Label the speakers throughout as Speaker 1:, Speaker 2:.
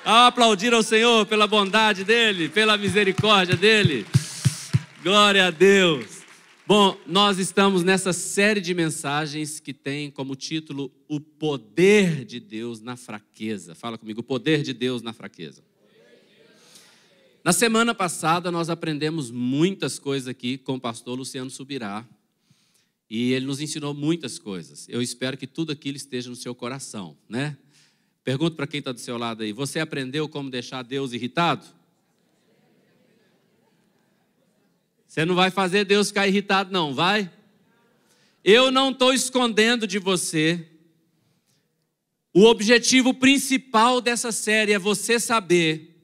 Speaker 1: Ao aplaudir ao Senhor pela bondade dEle, pela misericórdia dEle. Glória a Deus. Bom, nós estamos nessa série de mensagens que tem como título O Poder de Deus na Fraqueza. Fala comigo, o poder de Deus na fraqueza. Na semana passada nós aprendemos muitas coisas aqui com o pastor Luciano Subirá. E ele nos ensinou muitas coisas. Eu espero que tudo aquilo esteja no seu coração, né? Pergunto para quem está do seu lado aí, você aprendeu como deixar Deus irritado? Você não vai fazer Deus ficar irritado não, vai? Eu não estou escondendo de você. O objetivo principal dessa série é você saber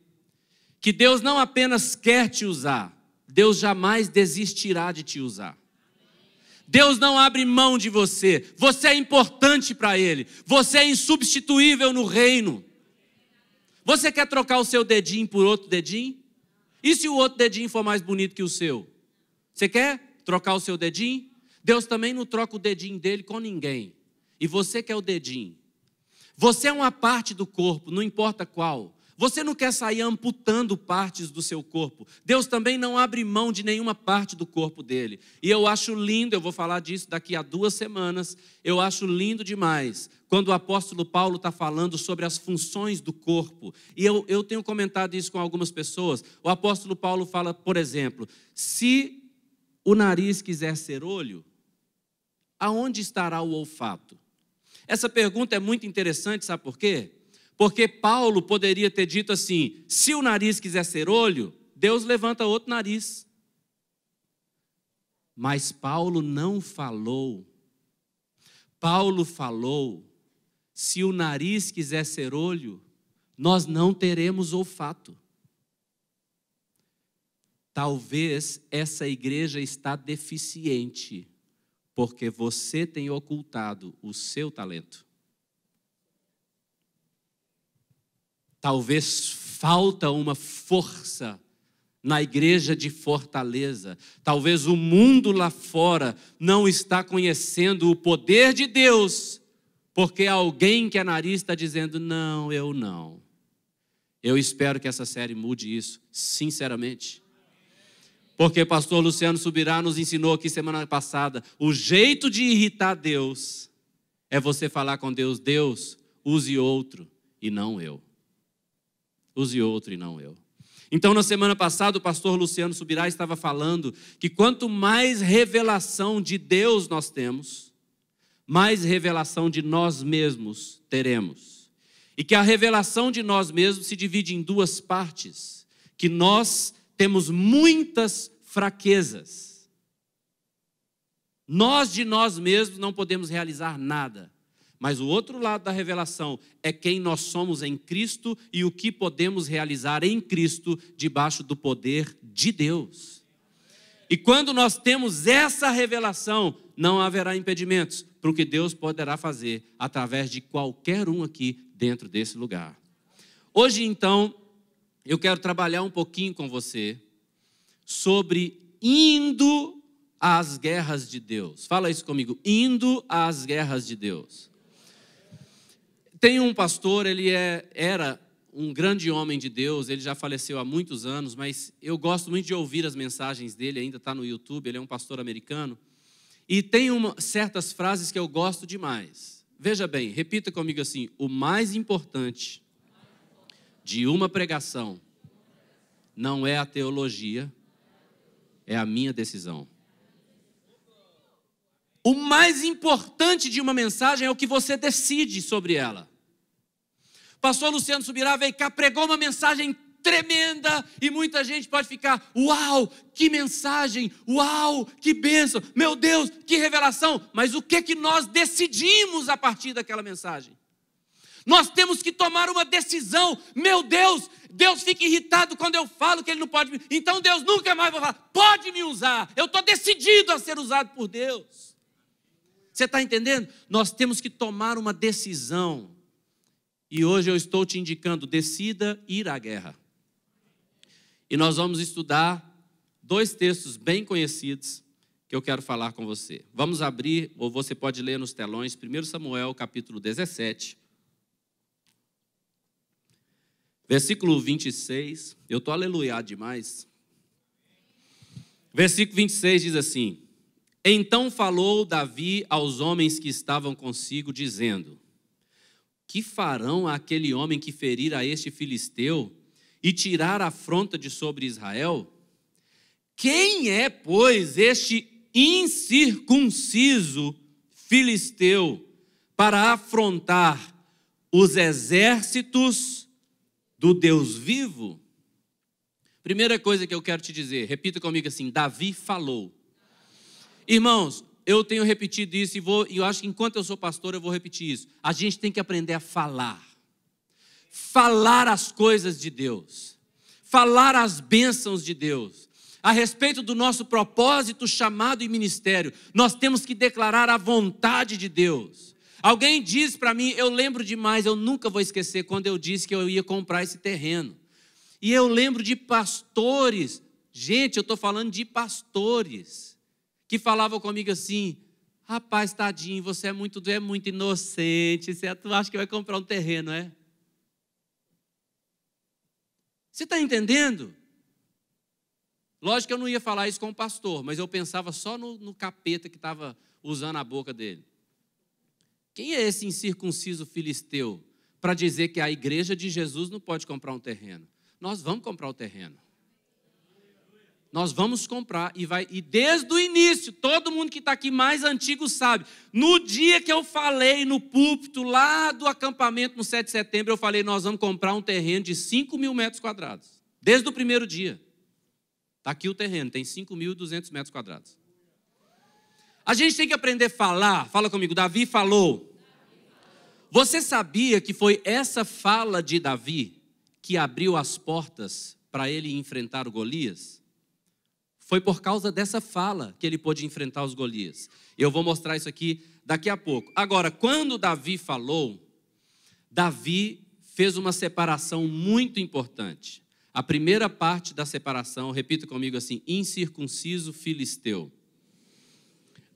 Speaker 1: que Deus não apenas quer te usar, Deus jamais desistirá de te usar. Deus não abre mão de você. Você é importante para Ele. Você é insubstituível no reino. Você quer trocar o seu dedinho por outro dedinho? E se o outro dedinho for mais bonito que o seu? Você quer trocar o seu dedinho? Deus também não troca o dedinho dele com ninguém. E você quer o dedinho. Você é uma parte do corpo, não importa qual. Você não quer sair amputando partes do seu corpo. Deus também não abre mão de nenhuma parte do corpo dele. E eu acho lindo, eu vou falar disso daqui a 2 semanas, eu acho lindo demais, quando o apóstolo Paulo está falando sobre as funções do corpo. E eu tenho comentado isso com algumas pessoas. O apóstolo Paulo fala, por exemplo, se o nariz quiser ser olho, aonde estará o olfato? Essa pergunta é muito interessante, sabe por quê? Porque Paulo poderia ter dito assim, se o nariz quiser ser olho, Deus levanta outro nariz. Mas Paulo não falou. Paulo falou, se o nariz quiser ser olho, nós não teremos olfato. Talvez essa igreja está deficiente, porque você tem ocultado o seu talento. Talvez falta uma força na igreja de Fortaleza. Talvez o mundo lá fora não está conhecendo o poder de Deus, porque alguém que é nariz está dizendo, não, eu não. Eu espero que essa série mude isso, sinceramente. Porque pastor Luciano Subirá nos ensinou aqui semana passada, o jeito de irritar Deus é você falar com Deus, Deus, use outro e não eu. Use outro e não eu. Então, na semana passada, o pastor Luciano Subirá estava falando que quanto mais revelação de Deus nós temos, mais revelação de nós mesmos teremos. E que a revelação de nós mesmos se divide em 2 partes. Que nós temos muitas fraquezas. Nós de nós mesmos não podemos realizar nada. Mas o outro lado da revelação é quem nós somos em Cristo e o que podemos realizar em Cristo debaixo do poder de Deus. E quando nós temos essa revelação, não haverá impedimentos para o que Deus poderá fazer através de qualquer um aqui dentro desse lugar. Hoje, então, eu quero trabalhar um pouquinho com você sobre indo às guerras de Deus. Fala isso comigo, indo às guerras de Deus. Tem um pastor, ele era um grande homem de Deus, ele já faleceu há muitos anos, mas eu gosto muito de ouvir as mensagens dele, ainda está no YouTube, ele é um pastor americano, e tem certas frases que eu gosto demais. Veja bem, repita comigo assim, o mais importante de uma pregação não é a teologia, é a minha decisão. O mais importante de uma mensagem é o que você decide sobre ela. O pastor Luciano Subirá veio cá, pregou uma mensagem tremenda e muita gente pode ficar, uau, que mensagem, uau, que bênção, meu Deus, que revelação. Mas o que nós decidimos a partir daquela mensagem? Nós temos que tomar uma decisão. Meu Deus, Deus fica irritado quando eu falo que Ele não pode me... Então Deus nunca mais vai falar, pode me usar. Eu estou decidido a ser usado por Deus. Você está entendendo? Nós temos que tomar uma decisão. E hoje eu estou te indicando, decida ir à guerra. E nós vamos estudar 2 textos bem conhecidos que eu quero falar com você. Vamos abrir, ou você pode ler nos telões, 1 Samuel, capítulo 17. Versículo 26, eu estou aleluiado demais. Versículo 26 diz assim: Então falou Davi aos homens que estavam consigo, dizendo: Que farão aquele homem que ferir a este filisteu e tirar a afronta de sobre Israel? Quem é, pois, este incircunciso filisteu para afrontar os exércitos do Deus vivo? Primeira coisa que eu quero te dizer, repita comigo assim: Davi falou. Irmãos, eu tenho repetido isso e eu acho que enquanto eu sou pastor eu vou repetir isso. A gente tem que aprender a falar. Falar as coisas de Deus. Falar as bênçãos de Deus. A respeito do nosso propósito, chamado e ministério, nós temos que declarar a vontade de Deus. Alguém disse para mim, eu lembro demais, eu nunca vou esquecer quando eu disse que eu ia comprar esse terreno. E eu lembro de pastores, gente, eu estou falando de pastores, que falavam comigo assim: rapaz, tadinho, você é muito inocente, tu acha que vai comprar um terreno, é? Você está entendendo? Lógico que eu não ia falar isso com o pastor, mas eu pensava só no capeta que estava usando a boca dele. Quem é esse incircunciso filisteu para dizer que a igreja de Jesus não pode comprar um terreno? Nós vamos comprar o terreno. Nós vamos comprar e desde o início, todo mundo que está aqui mais antigo sabe, no dia que eu falei no púlpito lá do acampamento no 7 de setembro, eu falei, nós vamos comprar um terreno de 5.000 metros quadrados. Desde o primeiro dia. Está aqui o terreno, tem 5.200 metros quadrados. A gente tem que aprender a falar. Fala comigo, Davi falou. Você sabia que foi essa fala de Davi que abriu as portas para ele enfrentar o Golias? Foi por causa dessa fala que ele pôde enfrentar os Golias. Eu vou mostrar isso aqui daqui a pouco. Agora, quando Davi falou, Davi fez uma separação muito importante. A primeira parte da separação, repita comigo assim: incircunciso filisteu.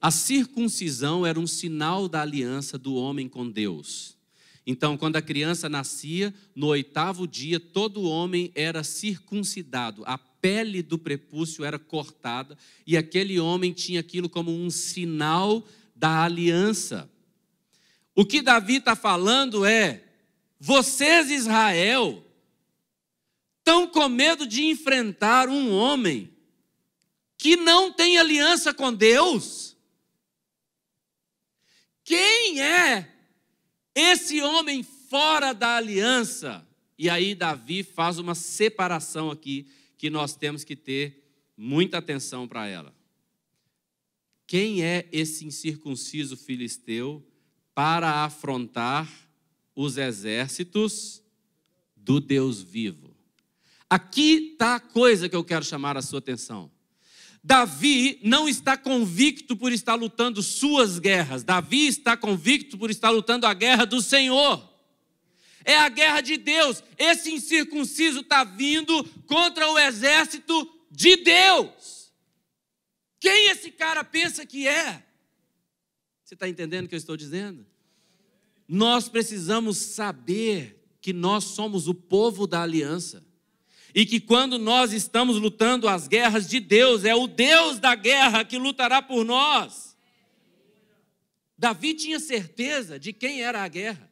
Speaker 1: A circuncisão era um sinal da aliança do homem com Deus. Então, quando a criança nascia, no 8º dia, todo homem era circuncidado. A pele do prepúcio era cortada e aquele homem tinha aquilo como um sinal da aliança. O que Davi está falando é: vocês, Israel, estão com medo de enfrentar um homem que não tem aliança com Deus? Quem é esse homem fora da aliança? E aí Davi faz uma separação aqui que nós temos que ter muita atenção para ela. Quem é esse incircunciso filisteu para afrontar os exércitos do Deus vivo? Aqui está a coisa que eu quero chamar a sua atenção. Davi não está convicto por estar lutando suas guerras. Davi está convicto por estar lutando a guerra do Senhor. É a guerra de Deus. Esse incircunciso está vindo contra o exército de Deus. Quem esse cara pensa que é? Você está entendendo o que eu estou dizendo? Nós precisamos saber que nós somos o povo da aliança. E que quando nós estamos lutando as guerras de Deus, é o Deus da guerra que lutará por nós. Davi tinha certeza de quem era a guerra,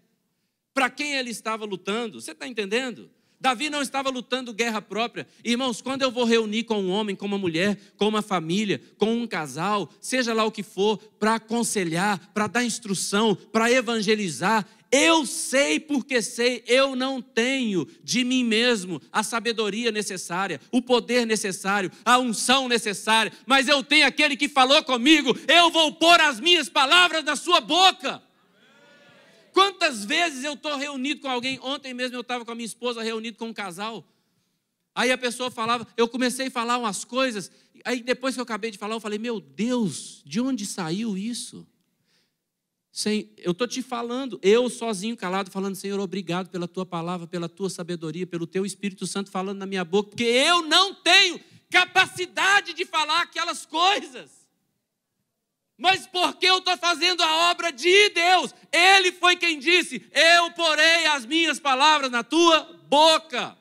Speaker 1: para quem ele estava lutando. Você está entendendo? Davi não estava lutando guerra própria. Irmãos, quando eu vou reunir com um homem, com uma mulher, com uma família, com um casal, seja lá o que for, para aconselhar, para dar instrução, para evangelizar, eu sei porque sei, eu não tenho de mim mesmo a sabedoria necessária, o poder necessário, a unção necessária, mas eu tenho aquele que falou comigo: eu vou pôr as minhas palavras na sua boca. Quantas vezes eu estou reunido com alguém? Ontem mesmo eu estava com a minha esposa reunido com um casal. Aí a pessoa falava, eu comecei a falar umas coisas, aí depois que eu acabei de falar, eu falei: meu Deus, de onde saiu isso? Eu estou te falando, eu sozinho calado, falando: Senhor, obrigado pela tua palavra, pela tua sabedoria, pelo teu Espírito Santo falando na minha boca, porque eu não tenho capacidade de falar aquelas coisas. Mas porque eu estou fazendo a obra de Deus. Ele foi quem disse: eu porei as minhas palavras na tua boca.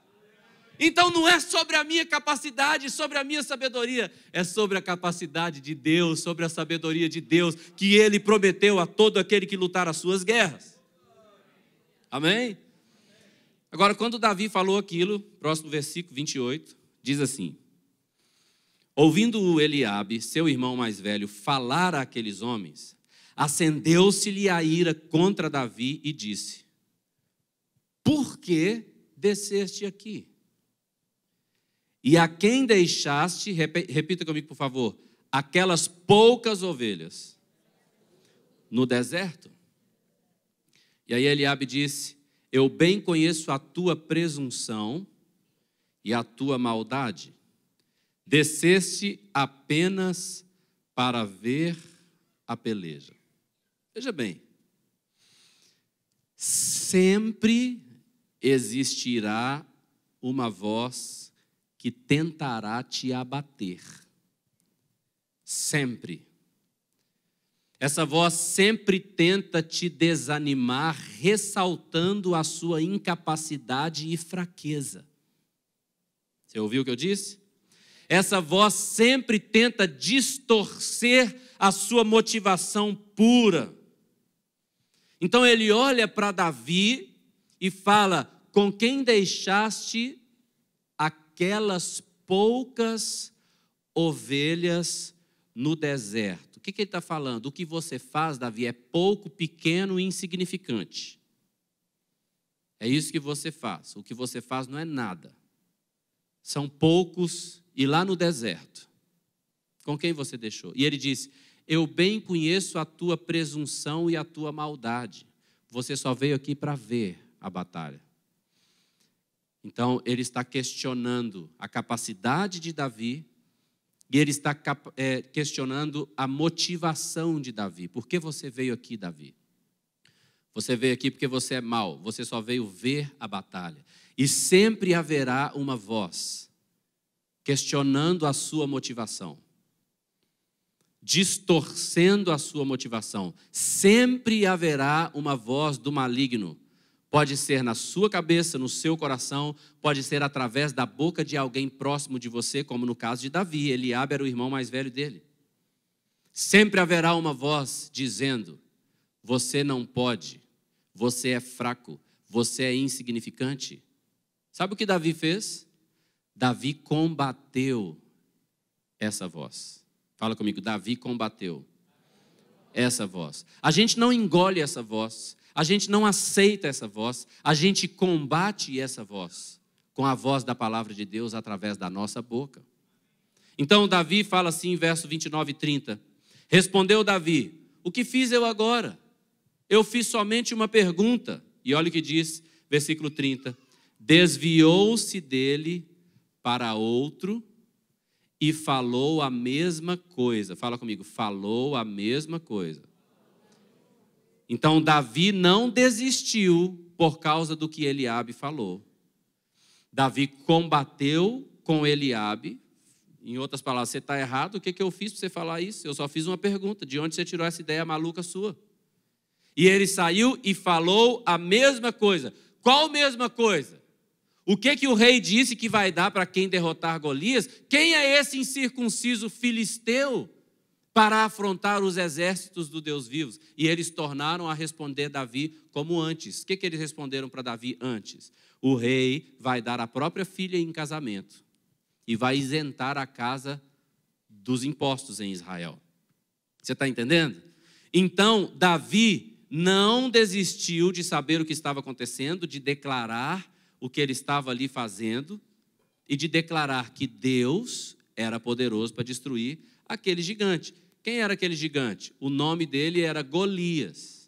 Speaker 1: Então não é sobre a minha capacidade, sobre a minha sabedoria. É sobre a capacidade de Deus, sobre a sabedoria de Deus, que Ele prometeu a todo aquele que lutar as suas guerras. Amém? Agora, quando Davi falou aquilo, próximo versículo 28, diz assim: ouvindo Eliabe, seu irmão mais velho, falar àqueles homens, acendeu-se-lhe a ira contra Davi e disse: por que desceste aqui? E a quem deixaste, repita comigo por favor, aquelas poucas ovelhas no deserto? E aí Eliabe disse: eu bem conheço a tua presunção e a tua maldade. Desceste apenas para ver a peleja. Veja bem, sempre existirá uma voz que tentará te abater. Sempre. Essa voz sempre tenta te desanimar, ressaltando a sua incapacidade e fraqueza. Você ouviu o que eu disse? Essa voz sempre tenta distorcer a sua motivação pura. Então ele olha para Davi e fala: com quem deixaste aquelas poucas ovelhas no deserto? O que ele está falando? O que você faz, Davi, é pouco, pequeno e insignificante. É isso que você faz. O que você faz não é nada. São poucos. E lá no deserto, com quem você deixou? E ele disse: eu bem conheço a tua presunção e a tua maldade. Você só veio aqui para ver a batalha. Então, ele está questionando a capacidade de Davi e ele está questionando a motivação de Davi. Por que você veio aqui, Davi? Você veio aqui porque você é mau, você só veio ver a batalha. E sempre haverá uma voz questionando a sua motivação, distorcendo a sua motivação. Sempre haverá uma voz do maligno. Pode ser na sua cabeça, no seu coração, pode ser através da boca de alguém próximo de você, como no caso de Davi. Eliabe era o irmão mais velho dele. Sempre haverá uma voz dizendo: você não pode, você é fraco, você é insignificante. Sabe o que Davi fez? Davi combateu essa voz. Fala comigo: Davi combateu essa voz. A gente não engole essa voz, a gente não aceita essa voz, a gente combate essa voz com a voz da palavra de Deus através da nossa boca. Então Davi fala assim, verso 29 e 30. Respondeu Davi: o que fiz eu agora? Eu fiz somente uma pergunta. E olha o que diz, versículo 30. Desviou-se dele para outro e falou a mesma coisa. Fala comigo: falou a mesma coisa. Então Davi não desistiu por causa do que Eliabe falou. Davi combateu com Eliabe. Em outras palavras: você está errado, o que eu fiz para você falar isso? Eu só fiz uma pergunta: de onde você tirou essa ideia maluca sua? E ele saiu e falou a mesma coisa. Qual mesma coisa? O que o rei disse que vai dar para quem derrotar Golias? Quem é esse incircunciso filisteu para afrontar os exércitos do Deus vivo? E eles tornaram a responder Davi como antes. O que eles responderam para Davi antes? O rei vai dar a própria filha em casamento e vai isentar a casa dos impostos em Israel. Você está entendendo? Então, Davi não desistiu de saber o que estava acontecendo, de declarar o que ele estava ali fazendo e de declarar que Deus era poderoso para destruir aquele gigante. Quem era aquele gigante? O nome dele era Golias.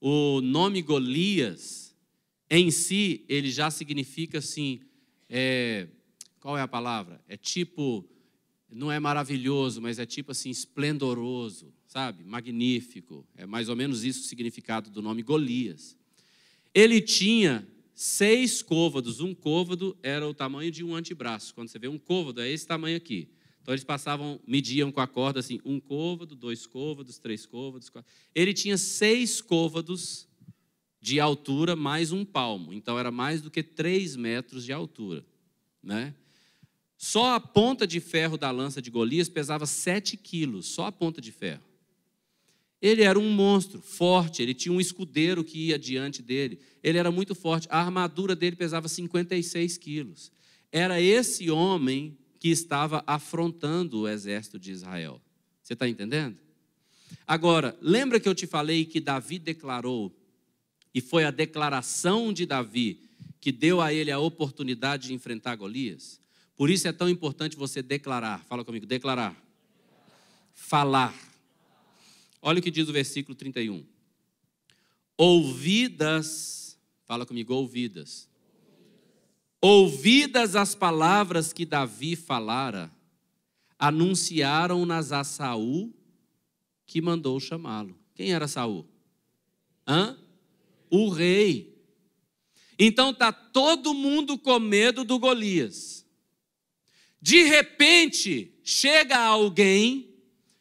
Speaker 1: O nome Golias, em si, ele já significa assim, qual é a palavra? É tipo, não é maravilhoso, mas é tipo assim, esplendoroso, sabe? Magnífico. É mais ou menos isso o significado do nome Golias. Ele tinha 6 côvados. Um côvado era o tamanho de um antebraço. Quando você vê um côvado, é esse tamanho aqui. Então eles mediam com a corda assim, 1 côvado, 2 côvados, 3 côvados, 4. Ele tinha 6 côvados de altura mais 1 palmo. Então era mais do que 3 metros de altura, né? Só a ponta de ferro da lança de Golias pesava 7 quilos, só a ponta de ferro. Ele era um monstro, forte, ele tinha um escudeiro que ia diante dele. Ele era muito forte, a armadura dele pesava 56 quilos. Era esse homem que estava afrontando o exército de Israel. Você está entendendo? Agora, lembra que eu te falei que Davi declarou, e foi a declaração de Davi que deu a ele a oportunidade de enfrentar Golias? Por isso é tão importante você declarar. Fala comigo, declarar. Falar. Olha o que diz o versículo 31. Ouvidas, fala comigo, ouvidas. Ouvidas as palavras que Davi falara, anunciaram-nas a Saul, que mandou chamá-lo. Quem era Saul? O rei. Então está todo mundo com medo do Golias. De repente, chega alguém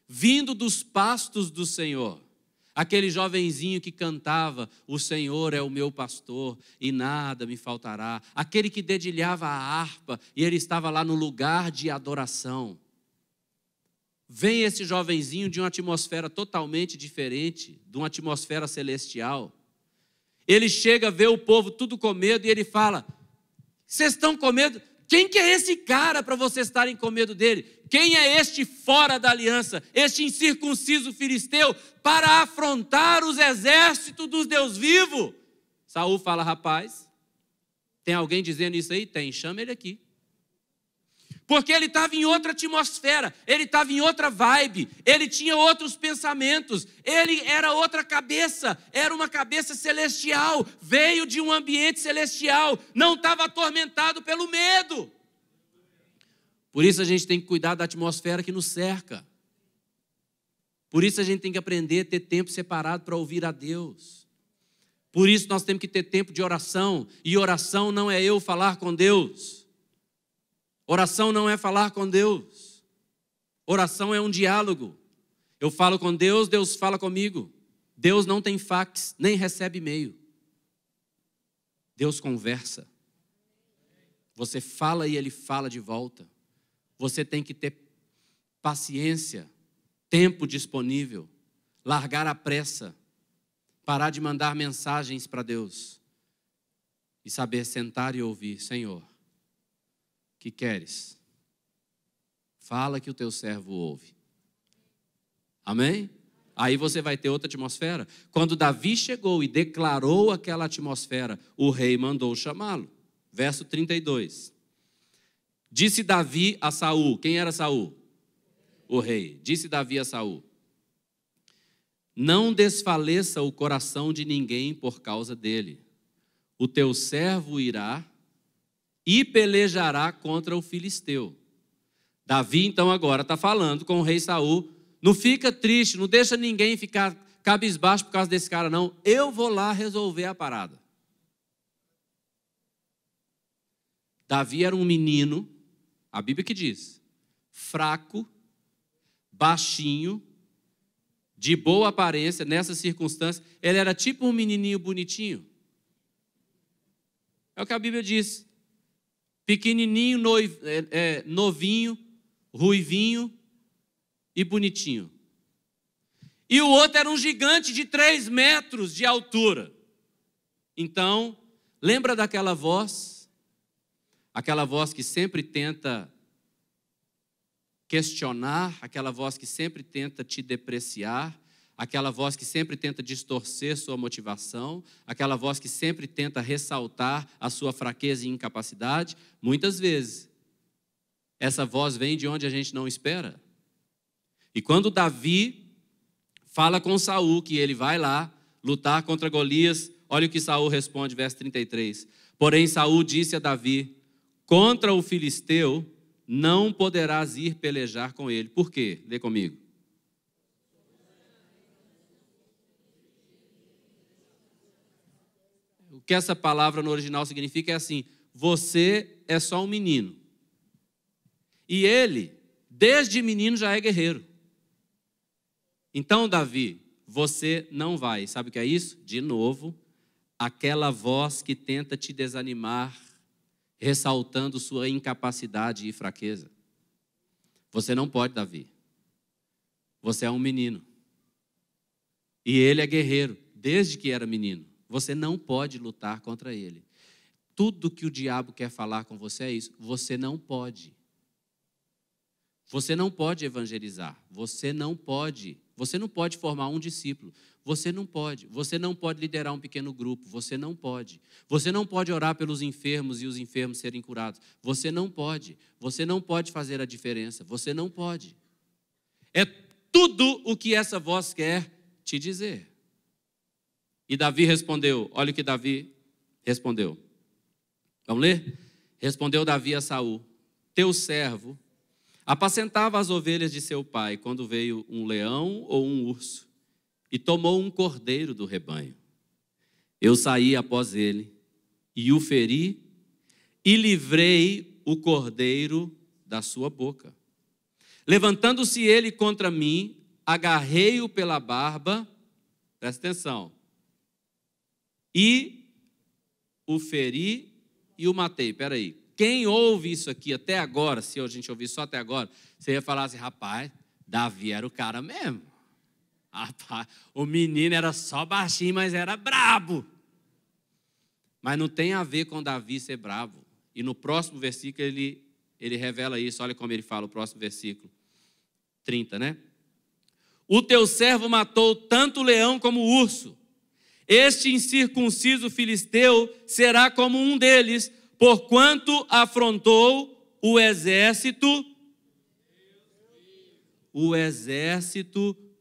Speaker 1: vindo dos pastos do Senhor. Aquele jovenzinho que cantava, o Senhor é o meu pastor e nada me faltará. Aquele que dedilhava a harpa e ele estava lá no lugar de adoração. Vem esse jovenzinho de uma atmosfera totalmente diferente, de uma atmosfera celestial. Ele chega, vê o povo tudo com medo e ele fala, vocês estão com medo? Quem que é esse cara para vocês estarem com medo dele? Quem é este fora da aliança, este incircunciso filisteu, para afrontar os exércitos dos Deus vivos? Saul fala, rapaz, tem alguém dizendo isso aí? Tem, chama ele aqui. Porque ele estava em outra atmosfera, ele estava em outra vibe, ele tinha outros pensamentos, ele era outra cabeça, era uma cabeça celestial, veio de um ambiente celestial, não estava atormentado pelo medo. Por isso a gente tem que cuidar da atmosfera que nos cerca. Por isso a gente tem que aprender a ter tempo separado para ouvir a Deus. Por isso nós temos que ter tempo de oração, e oração não é eu falar com Deus. Oração não é falar com Deus. Oração é um diálogo. Eu falo com Deus, Deus fala comigo. Deus não tem fax, nem recebe e-mail. Deus conversa. Você fala e Ele fala de volta. Você tem que ter paciência, tempo disponível, largar a pressa, parar de mandar mensagens para Deus e saber sentar e ouvir, Senhor, que queres? Fala que o teu servo ouve. Amém? Aí você vai ter outra atmosfera. Quando Davi chegou e declarou aquela atmosfera, o rei mandou chamá-lo. Verso 32. Disse Davi a Saul. Quem era Saul? O rei. Disse Davi a Saul: não desfaleça o coração de ninguém por causa dele. O teu servo irá e pelejará contra o filisteu. Davi, então, agora está falando com o rei Saul, não fica triste, não deixa ninguém ficar cabisbaixo por causa desse cara, não. Eu vou lá resolver a parada. Davi era um menino, a Bíblia que diz, fraco, baixinho, de boa aparência, nessa circunstância. Ele era tipo um menininho bonitinho. É o que a Bíblia diz. Pequenininho, novinho, ruivinho e bonitinho. E o outro era um gigante de 3 metros de altura. Então, lembra daquela voz? Aquela voz que sempre tenta questionar, aquela voz que sempre tenta te depreciar, aquela voz que sempre tenta distorcer sua motivação, aquela voz que sempre tenta ressaltar a sua fraqueza e incapacidade. Muitas vezes, essa voz vem de onde a gente não espera. E quando Davi fala com Saul que ele vai lá lutar contra Golias, olha o que Saul responde, verso 33. Porém, Saul disse a Davi: contra o filisteu não poderás ir pelejar com ele. Por quê? Lê comigo. O que essa palavra no original significa é assim: você é só um menino. E ele desde menino já é guerreiro. Então, Davi, você não vai. Sabe o que é isso? De novo, aquela voz que tenta te desanimar, ressaltando sua incapacidade e fraqueza. Você não pode, Davi. Você é um menino. E ele é guerreiro, desde que era menino. Você não pode lutar contra ele. Tudo que o diabo quer falar com você é isso. Você não pode. Você não pode evangelizar. Você não pode formar um discípulo. Você não pode liderar um pequeno grupo. Você não pode orar pelos enfermos e os enfermos serem curados. Você não pode fazer a diferença. Você não pode. É tudo o que essa voz quer te dizer. E Davi respondeu, olha o que Davi respondeu. Vamos ler? Respondeu Davi a Saul: teu servo apacentava as ovelhas de seu pai quando veio um leão ou um urso e tomou um cordeiro do rebanho. Eu saí após ele e o feri e livrei o cordeiro da sua boca. Levantando-se ele contra mim, agarrei-o pela barba, presta atenção, e o feri e o matei. Espera aí. Quem ouve isso aqui até agora, se a gente ouvir só até agora, você ia falar assim: rapaz, Davi era o cara mesmo. Rapaz, o menino era só baixinho, mas era brabo. Mas não tem a ver com Davi ser bravo. E no próximo versículo ele revela isso. Olha como ele fala, o próximo versículo 30, né? O teu servo matou tanto o leão como o urso. Este incircunciso filisteu será como um deles, porquanto afrontou o exército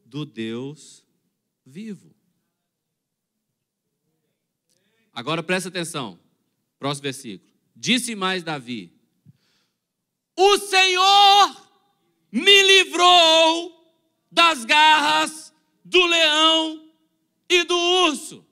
Speaker 1: do Deus vivo. Agora presta atenção, próximo versículo. Disse mais Davi: o Senhor me livrou das garras do leão e do urso. O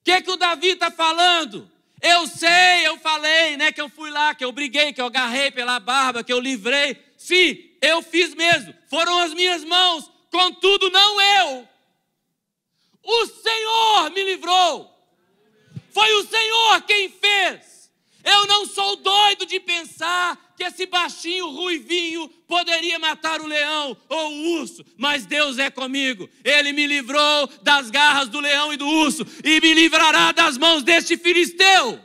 Speaker 1: que o Davi está falando? Eu sei, eu falei, né, que eu fui lá, que eu briguei, que eu agarrei pela barba, que eu livrei. Sim, eu fiz mesmo. Foram as minhas mãos, contudo não eu. O Senhor me livrou. Foi o Senhor quem fez. Eu não sou doido de pensar que esse baixinho ruivinho poderia matar o leão ou o urso, mas Deus é comigo. Ele me livrou das garras do leão e do urso e me livrará das mãos deste filisteu.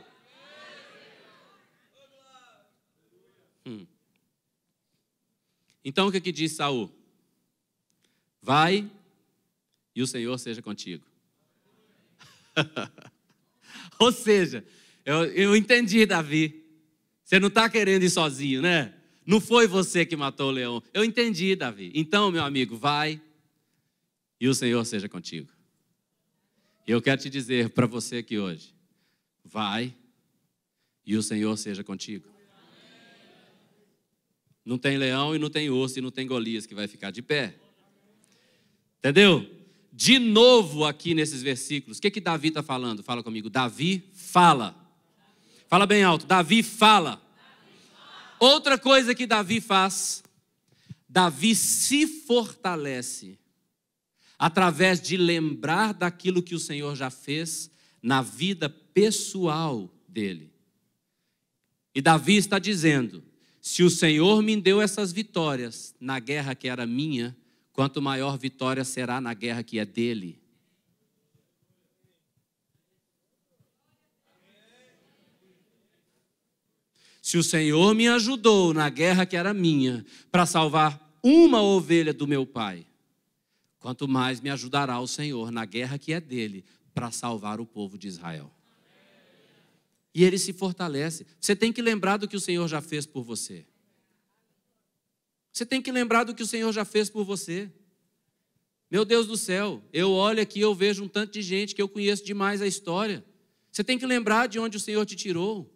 Speaker 1: Então o que diz Saul? Vai e o Senhor seja contigo. Ou seja, eu entendi, Davi. Você não está querendo ir sozinho, né? Não foi você que matou o leão. Eu entendi, Davi. Então, meu amigo, vai e o Senhor seja contigo. E eu quero te dizer para você aqui hoje: vai e o Senhor seja contigo. Não tem leão e não tem urso e não tem Golias que vai ficar de pé. Entendeu? De novo aqui nesses versículos, o que Davi está falando? Fala comigo. Davi fala. Fala bem alto. Davi fala. Outra coisa que Davi faz, Davi se fortalece através de lembrar daquilo que o Senhor já fez na vida pessoal dele. E Davi está dizendo: se o Senhor me deu essas vitórias na guerra que era minha, quanto maior vitória será na guerra que é dele. Se o Senhor me ajudou na guerra que era minha, para salvar uma ovelha do meu pai, quanto mais me ajudará o Senhor na guerra que é dele, para salvar o povo de Israel. E ele se fortalece. Você tem que lembrar do que o Senhor já fez por você. Você tem que lembrar do que o Senhor já fez por você. Meu Deus do céu, eu olho aqui, eu vejo um tanto de gente que eu conheço demais a história. Você tem que lembrar de onde o Senhor te tirou.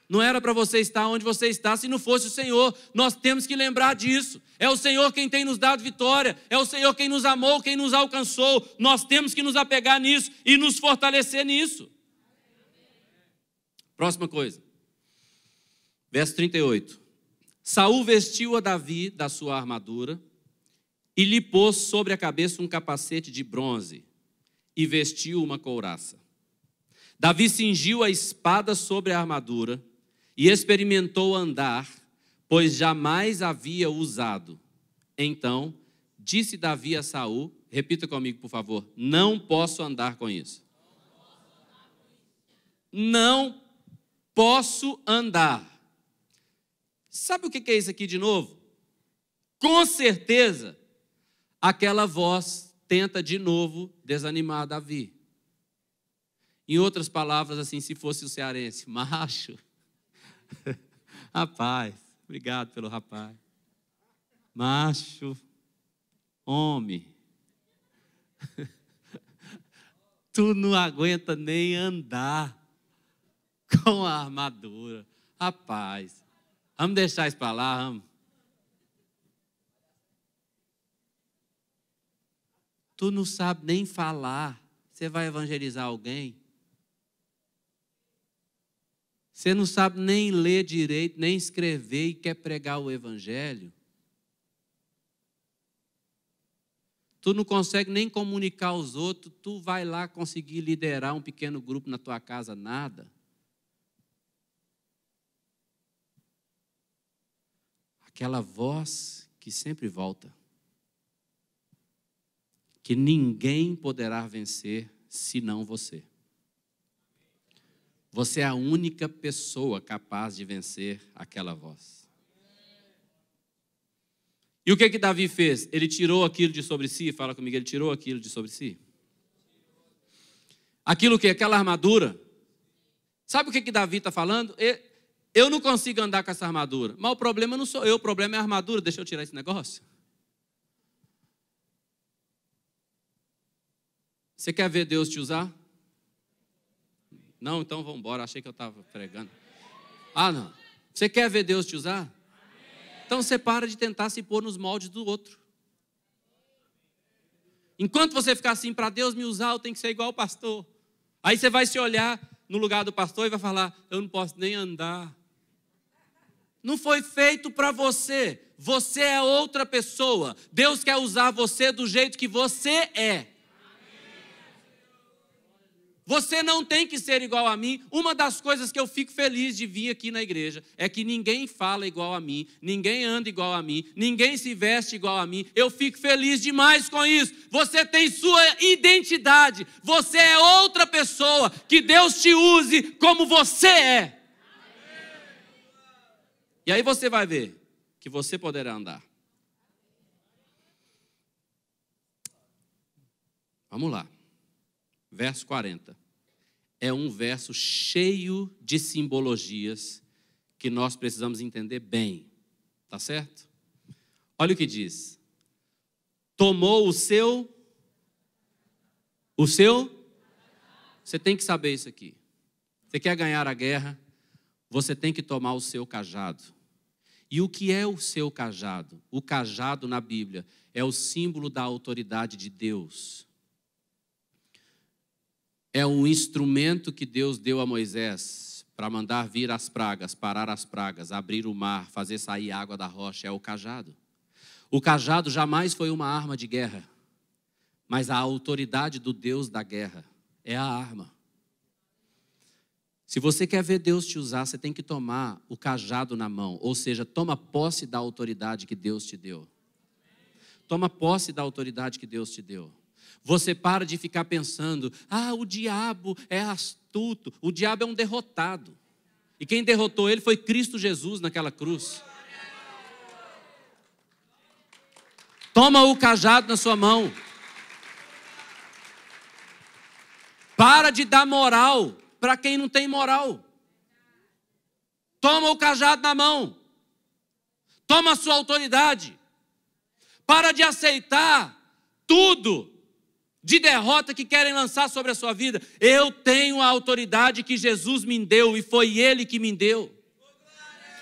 Speaker 1: Não era para você estar onde você está se não fosse o Senhor. Nós temos que lembrar disso. É o Senhor quem tem nos dado vitória. É o Senhor quem nos amou, quem nos alcançou. Nós temos que nos apegar nisso e nos fortalecer nisso. Próxima coisa. Verso 38. Saul vestiu a Davi da sua armadura e lhe pôs sobre a cabeça um capacete de bronze e vestiu uma couraça. Davi cingiu a espada sobre a armadura e experimentou andar, pois jamais havia usado. Então disse Davi a Saul, repita comigo, por favor, não posso andar com isso. Não posso andar. Sabe o que é isso aqui de novo? Com certeza, aquela voz tenta de novo desanimar Davi. Em outras palavras, assim, se fosse o cearense, macho. Rapaz, obrigado pelo rapaz. Macho, homem. Tu não aguenta nem andar com a armadura. Rapaz, vamos deixar isso para lá, vamos. Tu não sabe nem falar. Você vai evangelizar alguém? Você não sabe nem ler direito, nem escrever e quer pregar o evangelho? Tu não consegue nem comunicar aos outros, tu vai lá conseguir liderar um pequeno grupo na tua casa, nada. Aquela voz que sempre volta, que ninguém poderá vencer senão você. Você é a única pessoa capaz de vencer aquela voz. E o que Davi fez? Ele tirou aquilo de sobre si, fala comigo, ele tirou aquilo de sobre si. Aquilo que? Aquela armadura. Sabe o que Davi está falando? Eu não consigo andar com essa armadura, mas o problema não sou eu, o problema é a armadura, deixa eu tirar esse negócio. Você quer ver Deus te usar? Não, então vamos embora, achei que eu estava pregando. Ah, não. Você quer ver Deus te usar? Então você para de tentar se pôr nos moldes do outro. Enquanto você ficar assim, para Deus me usar, eu tenho que ser igual o pastor. Aí você vai se olhar no lugar do pastor e vai falar, eu não posso nem andar. Não foi feito para você. Você é outra pessoa. Deus quer usar você do jeito que você é. Você não tem que ser igual a mim. Uma das coisas que eu fico feliz de vir aqui na igreja é que ninguém fala igual a mim, ninguém anda igual a mim, ninguém se veste igual a mim. Eu fico feliz demais com isso. Você tem sua identidade. Você é outra pessoa. Que Deus te use como você é. E aí você vai ver que você poderá andar. Vamos lá. Verso 40. É um verso cheio de simbologias que nós precisamos entender bem. Tá certo? Olha o que diz. Tomou o seu... Você tem que saber isso aqui. Você quer ganhar a guerra? Você tem que tomar o seu cajado. E o que é o seu cajado? O cajado na Bíblia é o símbolo da autoridade de Deus. É um instrumento que Deus deu a Moisés para mandar vir as pragas, parar as pragas, abrir o mar, fazer sair água da rocha. É o cajado. O cajado jamais foi uma arma de guerra, mas a autoridade do Deus da guerra é a arma. Se você quer ver Deus te usar, você tem que tomar o cajado na mão, ou seja, toma posse da autoridade que Deus te deu. Toma posse da autoridade que Deus te deu. Você para de ficar pensando, o diabo é astuto, o diabo é um derrotado. E quem derrotou ele foi Cristo Jesus naquela cruz. Toma o cajado na sua mão. Para de dar moral para quem não tem moral. Toma o cajado na mão. Toma a sua autoridade. Para de aceitar tudo de derrota que querem lançar sobre a sua vida. Eu tenho a autoridade que Jesus me deu e foi Ele que me deu.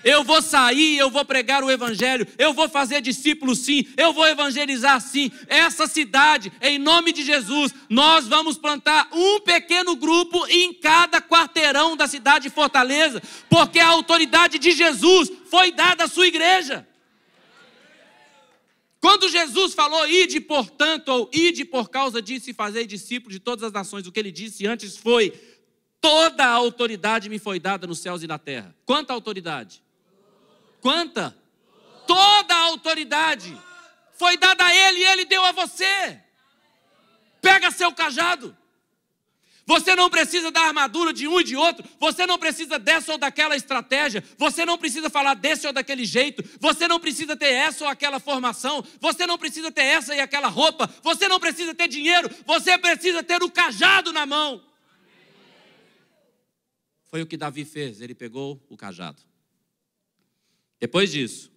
Speaker 1: Eu vou sair, eu vou pregar o evangelho, eu vou fazer discípulos sim, eu vou evangelizar sim. Essa cidade, em nome de Jesus, nós vamos plantar um pequeno grupo em cada quarteirão da cidade de Fortaleza, porque a autoridade de Jesus foi dada à sua igreja. Quando Jesus falou, ide portanto, ou ide por causa disso e fazei discípulos de todas as nações, o que ele disse antes foi, toda a autoridade me foi dada nos céus e na terra. Quanta autoridade? Quanta? Toda a autoridade foi dada a ele e ele deu a você. Pega seu cajado. Você não precisa da armadura de um e de outro. Você não precisa dessa ou daquela estratégia. Você não precisa falar desse ou daquele jeito. Você não precisa ter essa ou aquela formação. Você não precisa ter essa e aquela roupa. Você não precisa ter dinheiro. Você precisa ter o cajado na mão. Foi o que Davi fez. Ele pegou o cajado. Depois disso,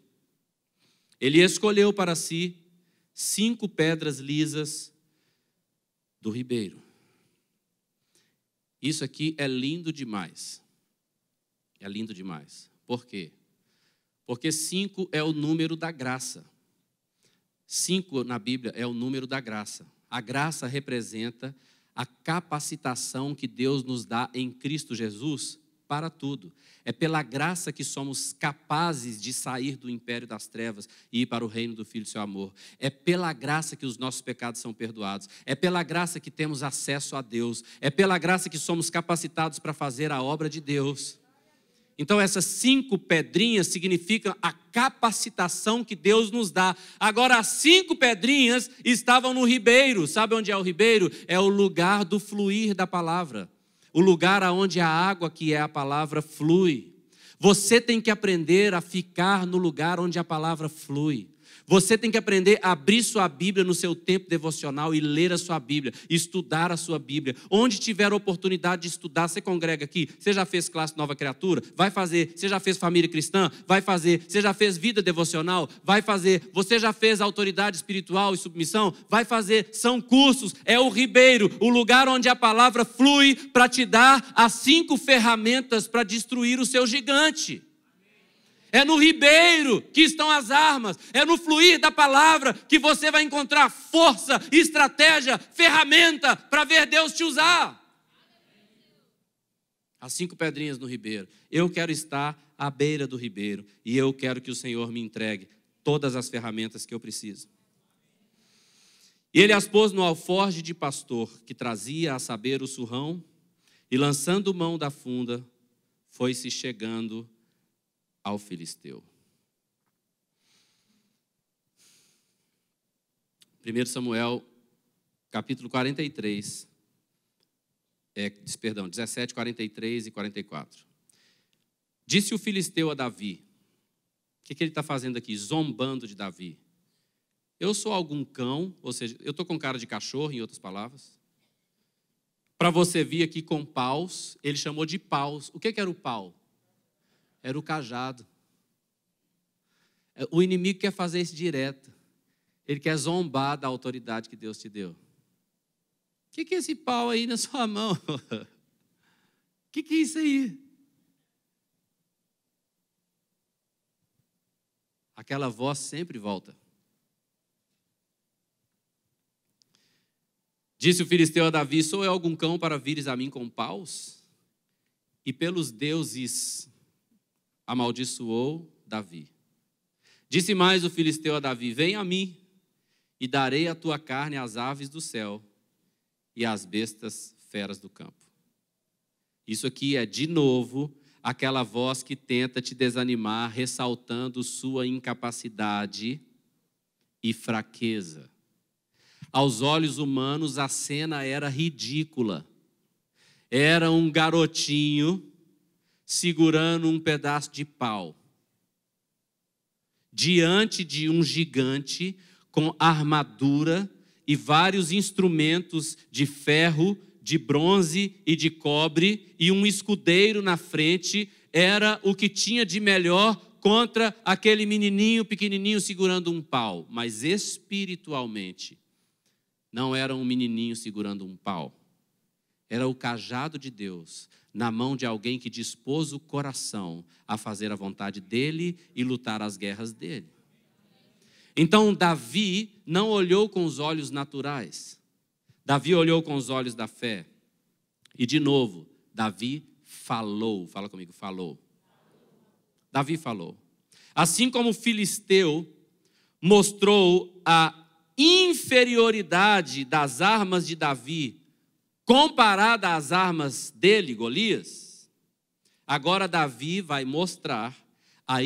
Speaker 1: ele escolheu para si 5 pedras lisas do ribeiro. Isso aqui é lindo demais. É lindo demais. Por quê? Porque 5 é o número da graça. 5 na Bíblia é o número da graça. A graça representa a capacitação que Deus nos dá em Cristo Jesus para tudo. É pela graça que somos capazes de sair do império das trevas e ir para o reino do Filho do seu amor. É pela graça que os nossos pecados são perdoados. É pela graça que temos acesso a Deus. É pela graça que somos capacitados para fazer a obra de Deus. Então essas 5 pedrinhas significam a capacitação que Deus nos dá. Agora as 5 pedrinhas estavam no ribeiro. Sabe onde é o ribeiro? É o lugar do fluir da palavra. O lugar onde a água, que é a palavra, flui. Você tem que aprender a ficar no lugar onde a palavra flui. Você tem que aprender a abrir sua Bíblia no seu tempo devocional e ler a sua Bíblia, estudar a sua Bíblia. Onde tiver oportunidade de estudar, você congrega aqui. Você já fez classe Nova Criatura? Vai fazer. Você já fez família cristã? Vai fazer. Você já fez vida devocional? Vai fazer. Você já fez autoridade espiritual e submissão? Vai fazer. São cursos. É o ribeiro, o lugar onde a palavra flui para te dar as 5 ferramentas para destruir o seu gigante. É no ribeiro que estão as armas. É no fluir da palavra que você vai encontrar força, estratégia, ferramenta para ver Deus te usar. As 5 pedrinhas no ribeiro. Eu quero estar à beira do ribeiro e eu quero que o Senhor me entregue todas as ferramentas que eu preciso. E ele as pôs no alforje de pastor que trazia a saber o surrão e lançando mão da funda foi-se chegando ao filisteu. 1 Samuel, capítulo 43, 17, 43 e 44. Disse o filisteu a Davi, o que ele está fazendo aqui? Zombando de Davi. Eu sou algum cão, ou seja, eu estou com cara de cachorro, em outras palavras. Para você vir aqui com paus, ele chamou de paus. O que era o pau? Era o cajado. O inimigo quer fazer isso direto. Ele quer zombar da autoridade que Deus te deu. O que é esse pau aí na sua mão? O que é isso aí? Aquela voz sempre volta. Disse o filisteu a Davi, sou eu algum cão para vires a mim com paus? E pelos deuses amaldiçoou Davi. Disse mais o filisteu a Davi, vem a mim e darei a tua carne às aves do céu e às bestas feras do campo. Isso aqui é, de novo, aquela voz que tenta te desanimar, ressaltando sua incapacidade e fraqueza. Aos olhos humanos, a cena era ridícula. Era um garotinho segurando um pedaço de pau, diante de um gigante com armadura e vários instrumentos de ferro, de bronze e de cobre, e um escudeiro na frente, era o que tinha de melhor contra aquele menininho pequenininho segurando um pau. Mas espiritualmente, não era um menininho segurando um pau. Era o cajado de Deus na mão de alguém que dispôs o coração a fazer a vontade dele e lutar as guerras dele. Então Davi não olhou com os olhos naturais. Davi olhou com os olhos da fé. E de novo, Davi falou. Fala comigo, falou. Davi falou. Assim como o filisteu mostrou a inferioridade das armas de Davi comparada às armas dele, Golias, agora Davi vai mostrar a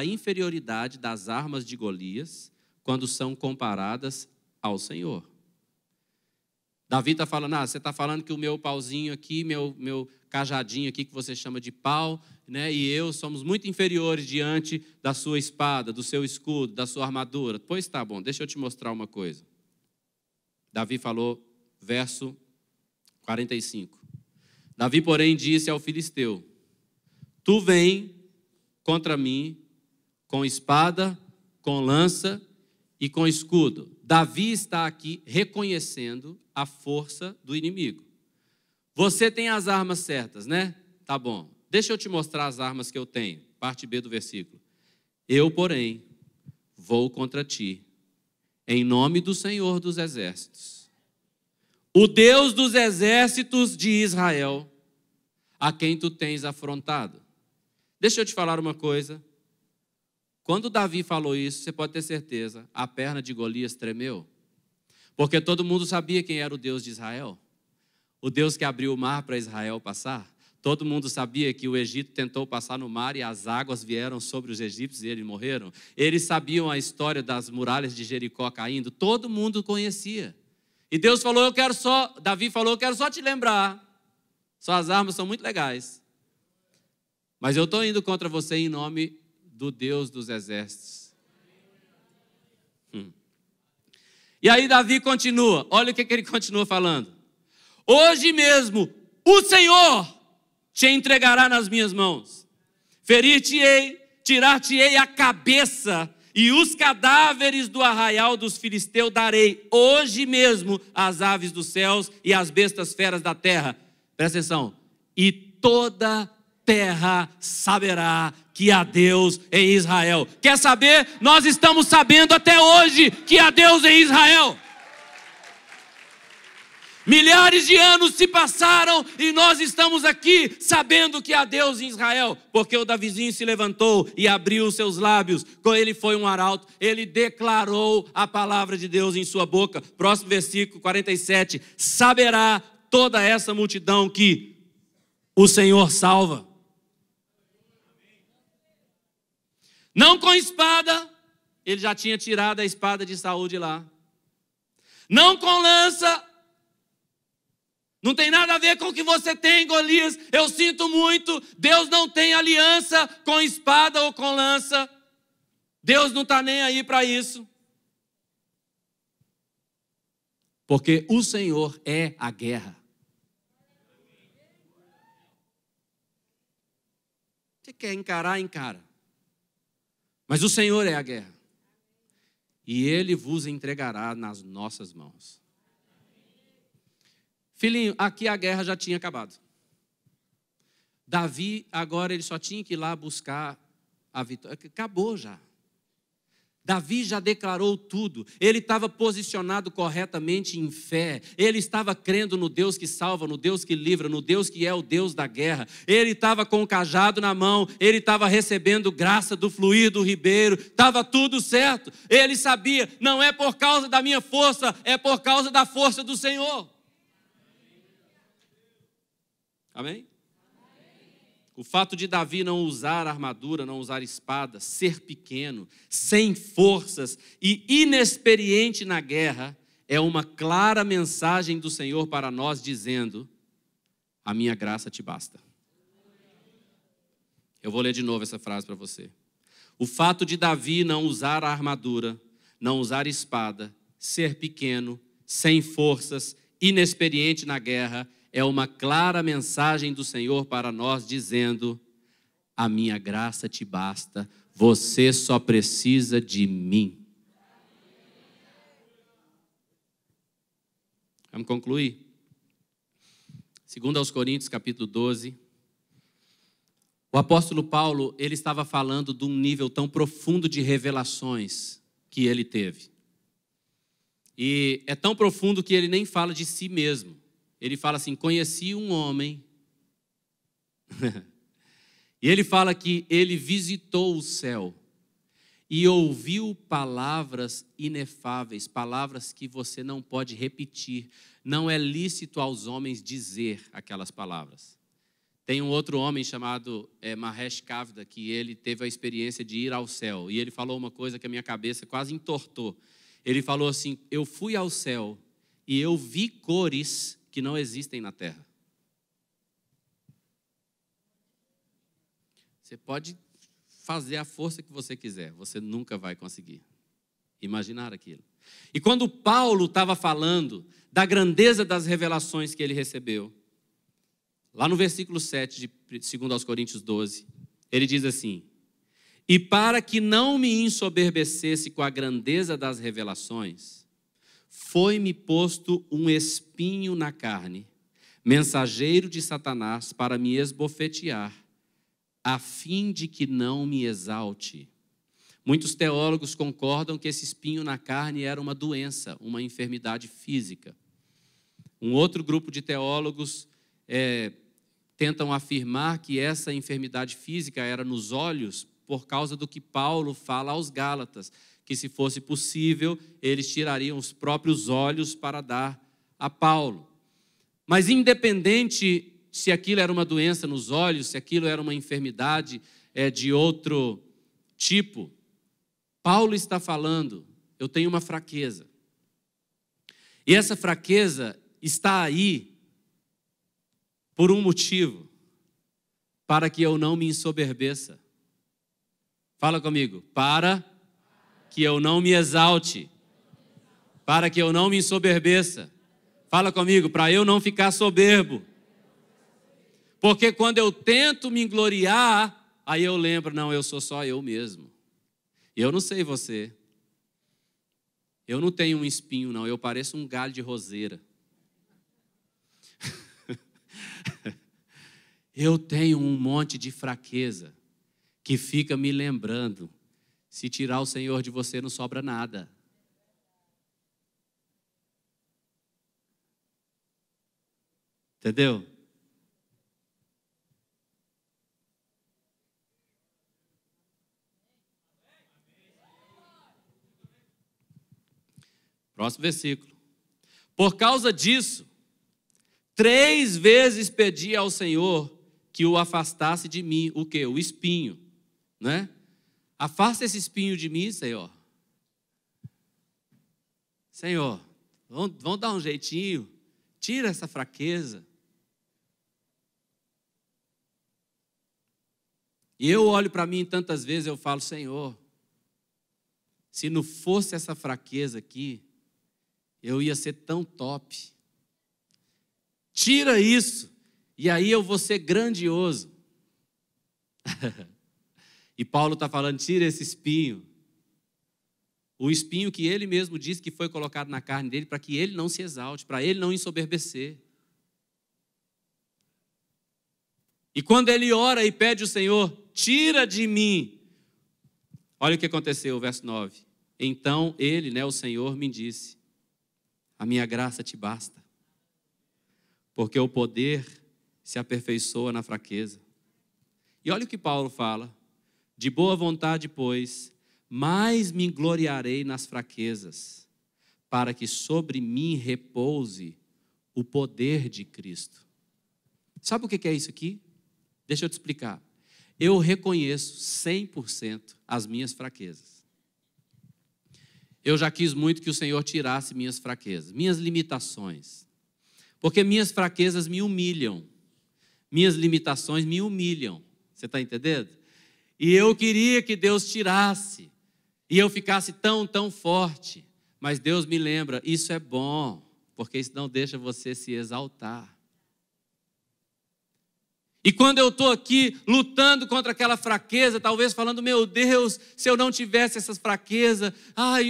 Speaker 1: inferioridade das armas de Golias quando são comparadas ao Senhor. Davi está falando, você está falando que o meu pauzinho aqui, meu cajadinho aqui, que você chama de pau, né, e eu somos muito inferiores diante da sua espada, do seu escudo, da sua armadura. Pois tá bom, deixa eu te mostrar uma coisa. Davi falou, verso 45. Davi, porém, disse ao filisteu, tu vem contra mim com espada, com lança e com escudo. Davi está aqui reconhecendo a força do inimigo. Você tem as armas certas, né? Tá bom. Deixa eu te mostrar as armas que eu tenho. Parte B do versículo. Eu, porém, vou contra ti, em nome do Senhor dos Exércitos, o Deus dos exércitos de Israel, a quem tu tens afrontado. Deixa eu te falar uma coisa. Quando Davi falou isso, você pode ter certeza, a perna de Golias tremeu. Porque todo mundo sabia quem era o Deus de Israel. O Deus que abriu o mar para Israel passar. Todo mundo sabia que o Egito tentou passar no mar e as águas vieram sobre os egípcios e eles morreram. Eles sabiam a história das muralhas de Jericó caindo. Todo mundo conhecia. E Deus falou, Davi falou, eu quero só te lembrar. Suas armas são muito legais. Mas eu estou indo contra você em nome do Deus dos exércitos. E aí Davi continua, olha o que ele continua falando. Hoje mesmo o Senhor te entregará nas minhas mãos. Ferir-te-ei, tirar-te-ei a cabeça e os cadáveres do arraial dos filisteus darei hoje mesmo às aves dos céus e às bestas feras da terra. Presta atenção. E toda terra saberá que há Deus em Israel. Quer saber? Nós estamos sabendo até hoje que há Deus em Israel. Milhares de anos se passaram e nós estamos aqui sabendo que há Deus em Israel, porque o Davizinho se levantou e abriu os seus lábios. Quando ele foi um arauto, ele declarou a palavra de Deus em sua boca. Próximo versículo 47. Saberá toda essa multidão que o Senhor salva. Não com espada, ele já tinha tirado a espada de Saul de lá. Não com lança, não tem nada a ver com o que você tem, Golias. Eu sinto muito, Deus não tem aliança com espada ou com lança. Deus não está nem aí para isso. Porque o Senhor é a guerra. Você quer encarar, encara. Mas o Senhor é a guerra. E Ele vos entregará nas nossas mãos. Filhinho, aqui a guerra já tinha acabado. Davi, agora ele só tinha que ir lá buscar a vitória. Acabou já. Davi já declarou tudo. Ele estava posicionado corretamente em fé. Ele estava crendo no Deus que salva, no Deus que livra, no Deus que é o Deus da guerra. Ele estava com o cajado na mão. Ele estava recebendo graça do fluir do ribeiro. Estava tudo certo. Ele sabia, não é por causa da minha força, é por causa da força do Senhor. Amém? O fato de Davi não usar armadura, não usar espada, ser pequeno, sem forças e inexperiente na guerra, é uma clara mensagem do Senhor para nós dizendo, a minha graça te basta. Eu vou ler de novo essa frase para você. O fato de Davi não usar a armadura, não usar espada, ser pequeno, sem forças, inexperiente na guerra, é uma clara mensagem do Senhor para nós dizendo, a minha graça te basta, você só precisa de mim. Vamos concluir? 2 aos Coríntios, capítulo 12. O apóstolo Paulo, ele estava falando de um nível tão profundo de revelações que ele teve. E é tão profundo que ele nem fala de si mesmo. Ele fala assim, conheci um homem. E ele fala que ele visitou o céu. e ouviu palavras inefáveis, palavras que você não pode repetir. Não é lícito aos homens dizer aquelas palavras. Tem um outro homem chamado Mahesh Kavda, que ele teve a experiência de ir ao céu. E ele falou uma coisa que a minha cabeça quase entortou. Ele falou assim: eu fui ao céu e eu vi cores que não existem na terra. Você pode fazer a força que você quiser, você nunca vai conseguir imaginar aquilo. E quando Paulo estava falando da grandeza das revelações que ele recebeu, lá no versículo 7 de 2 Coríntios 12, ele diz assim: e para que não me ensoberbecesse com a grandeza das revelações, foi-me posto um espinho na carne, mensageiro de Satanás para me esbofetear, a fim de que não me exalte. Muitos teólogos concordam que esse espinho na carne era uma doença, uma enfermidade física. Um outro grupo de teólogos tentam afirmar que essa enfermidade física era nos olhos por causa do que Paulo fala aos Gálatas, que se fosse possível, eles tirariam os próprios olhos para dar a Paulo. Mas independente se aquilo era uma doença nos olhos, se aquilo era uma enfermidade de outro tipo, Paulo está falando: eu tenho uma fraqueza. E essa fraqueza está aí por um motivo: para que eu não me ensoberbeça. Fala comigo: para que eu não me exalte, para que eu não me ensoberbeça. Fala comigo: para eu não ficar soberbo. Porque quando eu tento me gloriar, aí eu lembro: não, eu sou só eu mesmo. Eu não sei você. Eu não tenho um espinho, não. Eu pareço um galho de roseira. Eu tenho um monte de fraqueza que fica me lembrando: se tirar o Senhor de você, não sobra nada. Entendeu? Próximo versículo. Por causa disso, 3 vezes pedi ao Senhor que o afastasse de mim. O quê? O espinho, né? Afasta esse espinho de mim, Senhor. Senhor, vamos dar um jeitinho. Tira essa fraqueza. E eu olho para mim tantas vezes, eu falo: Senhor, se não fosse essa fraqueza aqui, eu ia ser tão top. Tira isso, e aí eu vou ser grandioso. E Paulo está falando: tira esse espinho. O espinho que ele mesmo disse que foi colocado na carne dele para que ele não se exalte, para ele não ensoberbecer. E quando ele ora e pede ao Senhor: tira de mim. Olha o que aconteceu, verso 9. Então ele, o Senhor, me disse: a minha graça te basta, porque o poder se aperfeiçoa na fraqueza. E olha o que Paulo fala: de boa vontade, pois, mais me gloriarei nas fraquezas, para que sobre mim repouse o poder de Cristo. Sabe o que é isso aqui? Deixa eu te explicar. Eu reconheço 100% as minhas fraquezas. Eu já quis muito que o Senhor tirasse minhas fraquezas, minhas limitações. Porque minhas fraquezas me humilham. Minhas limitações me humilham. Você está entendendo? E eu queria que Deus tirasse. E eu ficasse tão forte. Mas Deus me lembra: isso é bom, porque isso não deixa você se exaltar. E quando eu estou aqui lutando contra aquela fraqueza, talvez falando: meu Deus, se eu não tivesse essas fraquezas,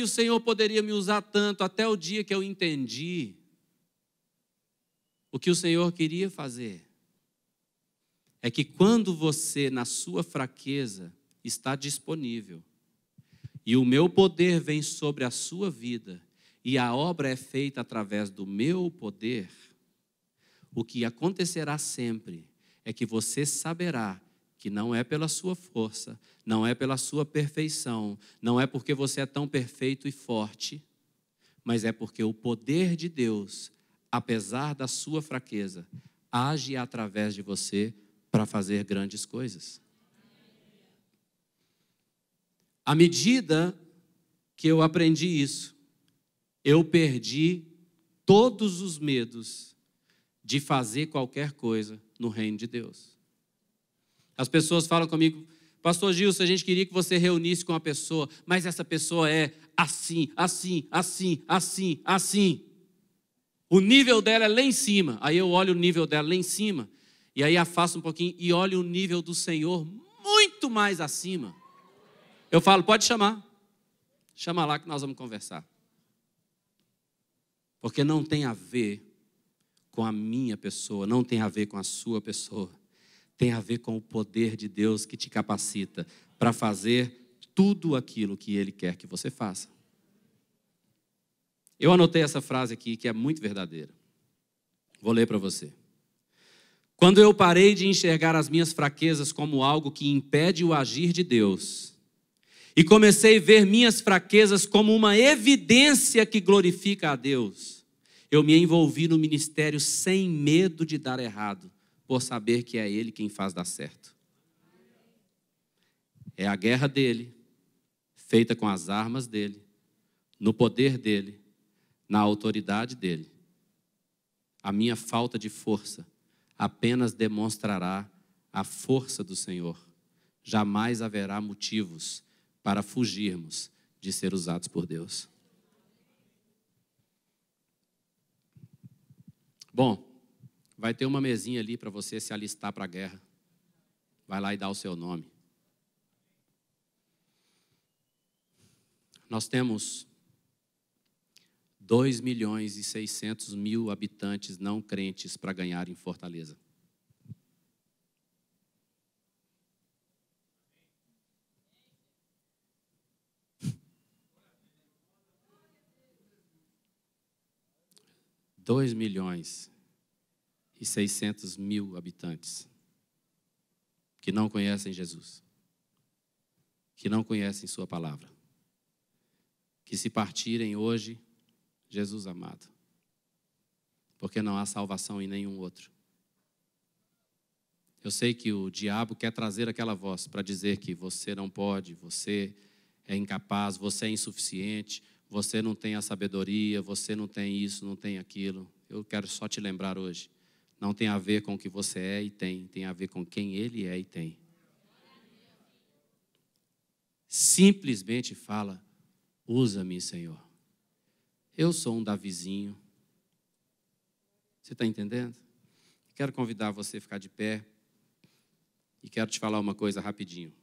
Speaker 1: o Senhor poderia me usar tanto, até o dia que eu entendi o que o Senhor queria fazer. É que quando você, na sua fraqueza, está disponível, e o meu poder vem sobre a sua vida, e a obra é feita através do meu poder, o que acontecerá sempre é que você saberá que não é pela sua força, não é pela sua perfeição, não é porque você é tão perfeito e forte, mas é porque o poder de Deus, apesar da sua fraqueza, age através de você para fazer grandes coisas. À medida que eu aprendi isso, eu perdi todos os medos de fazer qualquer coisa no reino de Deus. As pessoas falam comigo: pastor Gilson, a gente queria que você reunisse com a pessoa, mas essa pessoa é assim, assim, assim, assim, assim. O nível dela é lá em cima. Aí eu olho o nível dela lá em cima, e aí afasto um pouquinho e olho o nível do Senhor muito mais acima. Eu falo: pode chamar. Chama lá que nós vamos conversar. Porque não tem a ver com a minha pessoa, não tem a ver com a sua pessoa. Tem a ver com o poder de Deus que te capacita para fazer tudo aquilo que Ele quer que você faça. Eu anotei essa frase aqui que é muito verdadeira. Vou ler para você. Quando eu parei de enxergar as minhas fraquezas como algo que impede o agir de Deus, e comecei a ver minhas fraquezas como uma evidência que glorifica a Deus, eu me envolvi no ministério sem medo de dar errado, por saber que é Ele quem faz dar certo. É a guerra dele, feita com as armas dele, no poder dele, na autoridade dele. A minha falta de força apenas demonstrará a força do Senhor. Jamais haverá motivos para fugirmos de ser usados por Deus. Bom, vai ter uma mesinha ali para você se alistar para a guerra. Vai lá e dá o seu nome. Nós temos 2.600.000 habitantes não crentes para ganhar em Fortaleza. « 2.600.000 habitantes que não conhecem Jesus, que não conhecem sua palavra, que se partirem hoje, Jesus amado, porque não há salvação em nenhum outro. Eu sei que o diabo quer trazer aquela voz para dizer que você não pode, você é incapaz, você é insuficiente, você não tem a sabedoria, você não tem isso, não tem aquilo. Eu quero só te lembrar hoje, não tem a ver com o que você é e tem a ver com quem Ele é e tem. Simplesmente fala: usa-me, Senhor. Eu sou um Davizinho. Você está entendendo? Quero convidar você a ficar de pé e quero te falar uma coisa rapidinho.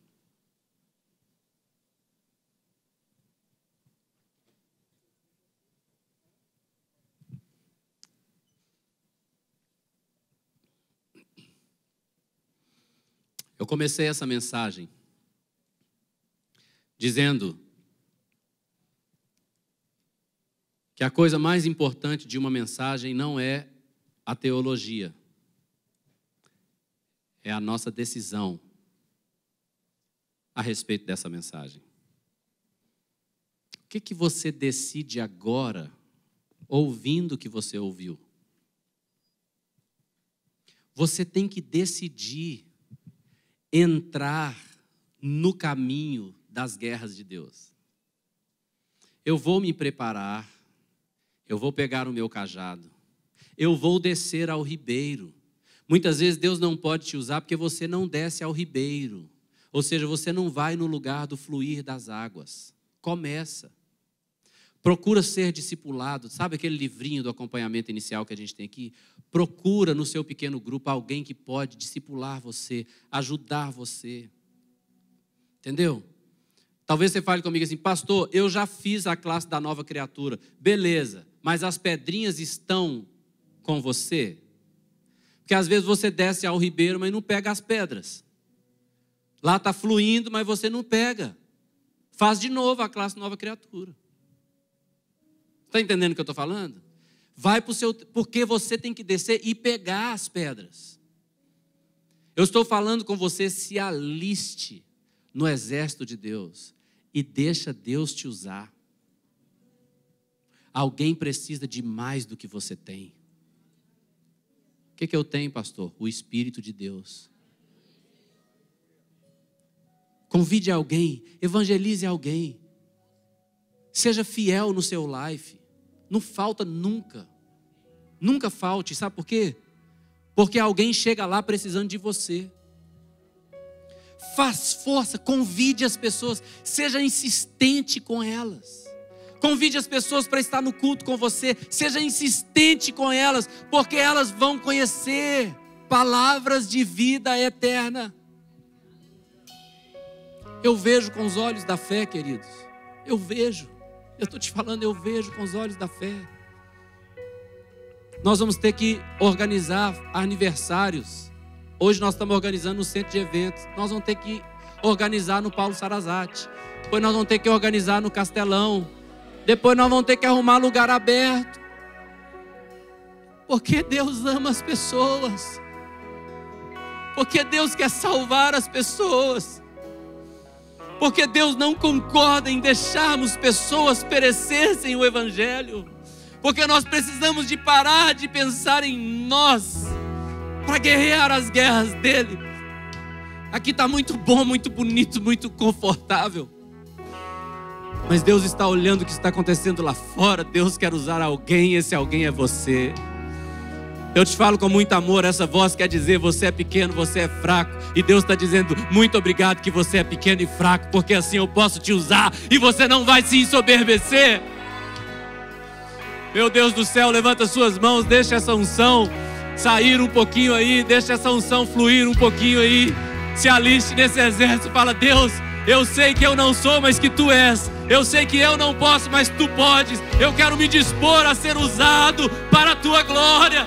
Speaker 1: Eu comecei essa mensagem dizendo que a coisa mais importante de uma mensagem não é a teologia, é a nossa decisão a respeito dessa mensagem. O que você decide agora, ouvindo o que você ouviu? Você tem que decidir entrar no caminho das guerras de Deus. Eu vou me preparar, eu vou pegar o meu cajado, eu vou descer ao ribeiro. Muitas vezes Deus não pode te usar porque você não desce ao ribeiro. Ou seja, você não vai no lugar do fluir das águas. Começa. Procura ser discipulado. Sabe aquele livrinho do acompanhamento inicial que a gente tem aqui? Procura no seu pequeno grupo alguém que pode discipular você, ajudar você. Entendeu? Talvez você fale comigo assim: pastor, eu já fiz a classe da nova criatura. Beleza, mas as pedrinhas estão com você? Porque às vezes você desce ao ribeiro, mas não pega as pedras. Lá está fluindo, mas você não pega. Faz de novo a classe nova criatura. Está entendendo o que eu estou falando? Vai para o seu... Porque você tem que descer e pegar as pedras. Eu estou falando com você, se aliste no exército de Deus e deixa Deus te usar. Alguém precisa de mais do que você tem. O que eu tenho, pastor? O Espírito de Deus. Convide alguém, evangelize alguém. Seja fiel no seu life. Não falta nunca. Nunca falte. Sabe por quê? Porque alguém chega lá precisando de você. Faz força, convide as pessoas. Seja insistente com elas. Convide as pessoas para estar no culto com você. Seja insistente com elas, porque elas vão conhecer palavras de vida eterna. Eu vejo com os olhos da fé, queridos. Eu vejo. Eu estou te falando, eu vejo com os olhos da fé. Nós vamos ter que organizar aniversários. Hoje nós estamos organizando no centro de eventos. Nós vamos ter que organizar no Paulo Sarazate. Depois nós vamos ter que organizar no Castelão. Depois nós vamos ter que arrumar lugar aberto. Porque Deus ama as pessoas. Porque Deus quer salvar as pessoas. Porque Deus não concorda em deixarmos pessoas perecerem o Evangelho. Porque nós precisamos de parar de pensar em nós para guerrear as guerras dele. Aqui está muito bom, muito bonito, muito confortável. Mas Deus está olhando o que está acontecendo lá fora. Deus quer usar alguém, esse alguém é você. Eu te falo com muito amor, essa voz quer dizer, você é pequeno, você é fraco. E Deus está dizendo, muito obrigado que você é pequeno e fraco, porque assim eu posso te usar e você não vai se ensoberbecer. Meu Deus do céu, levanta suas mãos, deixa essa unção sair um pouquinho aí, deixa essa unção fluir um pouquinho aí. Se aliste nesse exército, fala, Deus, eu sei que eu não sou, mas que Tu és. Eu sei que eu não posso, mas Tu podes. Eu quero me dispor a ser usado para a Tua glória.